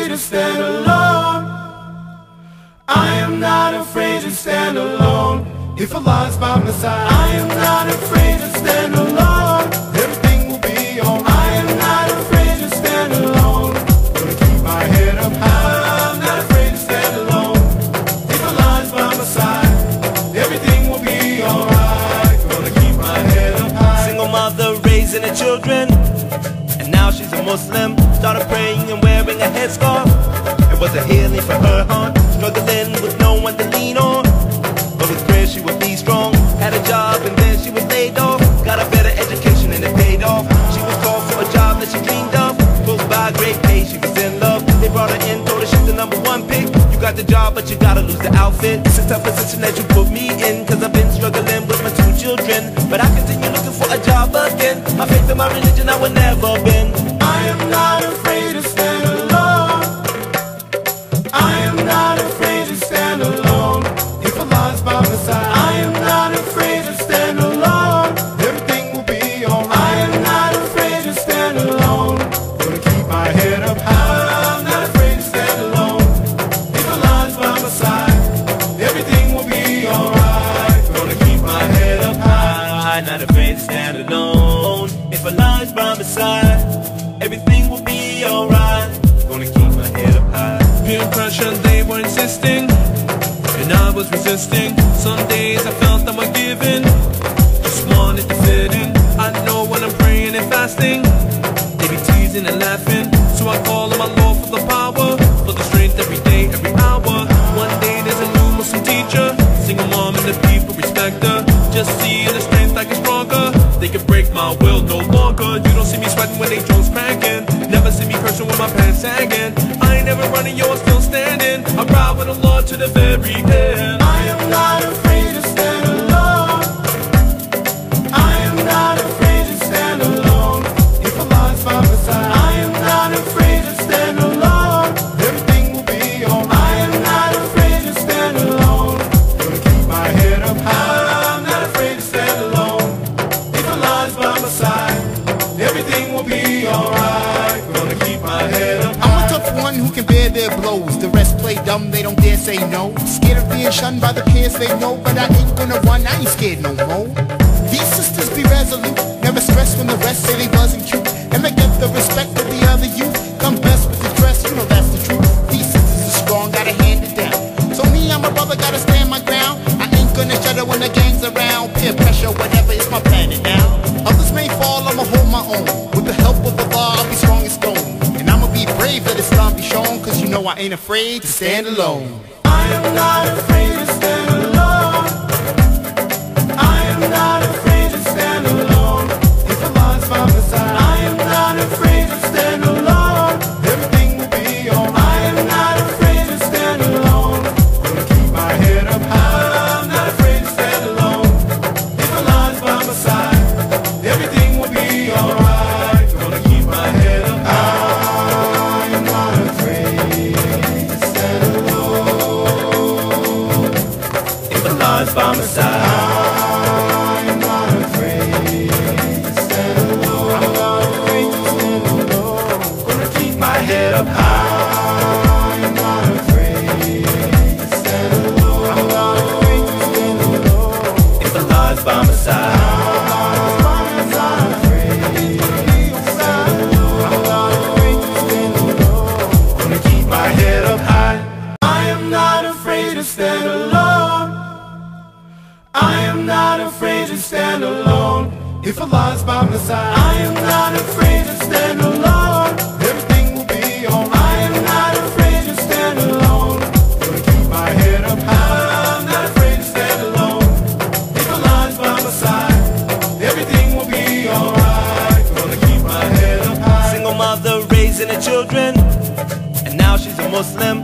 afraid to stand alone. I am not afraid to stand alone. If Allah's by my side, I am not afraid to stand alone. Everything will be alright. I am not afraid to stand alone. Gonna keep my head up high. I'm not afraid to stand alone. If Allah's by my side, everything will be alright. Gonna keep my head up high. Single mother raising her children, and now she's a Muslim. Started praying and wearing a headscarf. It was a healing for her heart. Struggling with no one to lean on, but with prayer she would be strong. Had a job and then she was laid off. Got a better education and it paid off. She was called for a job that she dreamed of. Close by, great pay, she was in love. They brought her in, told her she's the #1 pick. You got the job but you gotta lose the outfit. It's a tough position that you put me in, cause I've been struggling with my 2 children. But I continue looking for a job again. My faith and my religion I will never bend. I am not afraid to stand alone. I am not afraid to stand alone. If Allah's by my side, I am not afraid to stand alone. Everything will be alright. I am not afraid to stand alone. Gonna keep my head up high. I'm not afraid to stand alone. If Allah's by my side, everything will be alright. Gonna keep my head up high. I'm not afraid to stand alone. If Allah's by my side, everything will be alright. Gonna keep my head up high. Peer pressure, they were insisting, and I was resisting. Some days I felt I was giving, just wanted to fit in. I know when I'm praying and fasting, they be teasing and laughing. So I call on my Lord for the power, for the strength every day, every hour. One day there's a new Muslim teacher, single mom and the people respect her. Just seeing the strength I get stronger. They can break my will no longer. You don't see me sweating when they drones cracking. Never see me cursing with my pants sagging. I ain't never running, yo, I'm still standing. I ride with the Lord to the very end. I am not afraid to stand alone. I am not afraid to stand alone. If Allah's by my side, I am not afraid to stand alone. Everything will be alright. I am not afraid to stand alone. Gonna keep my head up high. I'm not afraid to stand alone. If Allah's by my side, everything will be alright. Gonna keep my head up high. I'm a tough one who can bear their blows. The rest play dumb, they don't dare say no. Scared of being shunned by the peers they know, but I ain't gonna run, I ain't scared no more. These sisters be resolute, never stress when the rest say they wasn't cute. And they get the respect of the other youth. Come best with the dress, you know that's the truth. These sisters are strong, gotta hand it down. So me and my brother gotta stand my ground. I ain't gonna shudder when the gang's around. Peer pressure, whatever, it's my planet now. Others may fall, I'ma hold my own. With the help of Allah, I'll be strong as stone. And I'ma be brave, let Islam be shown. Cause you know I ain't afraid to stand alone. I am not afraid to stand alone. I am not afraid to stand alone. If Allah's by my side, I am not afraid to stand alone. Everything will be alright. I am not afraid to stand alone. Gonna keep my head up high. I'm not afraid to stand alone. If Allah's by my side, everything will be alright. Gonna keep my head up high. I am not afraid to stand alone. If Allah's by my side, I am not afraid to stand alone. I'm not afraid to stand alone. Gonna keep my head up high. I am not afraid to stand alone. I'm not afraid to stand alone. if Allah's by my side, I'm not afraid to stand alone. I'm not afraid to stand alone. Gonna keep my head up high. I am not afraid to stand alone. I am not afraid to stand alone. If Allah's by my side, I am not afraid to stand alone. Everything will be alright. I am not afraid to stand alone. Gonna keep my head up high. I'm not afraid to stand alone. If Allah's by my side, everything will be alright. Gonna keep my head up high. single mother raising her children, and now she's a Muslim.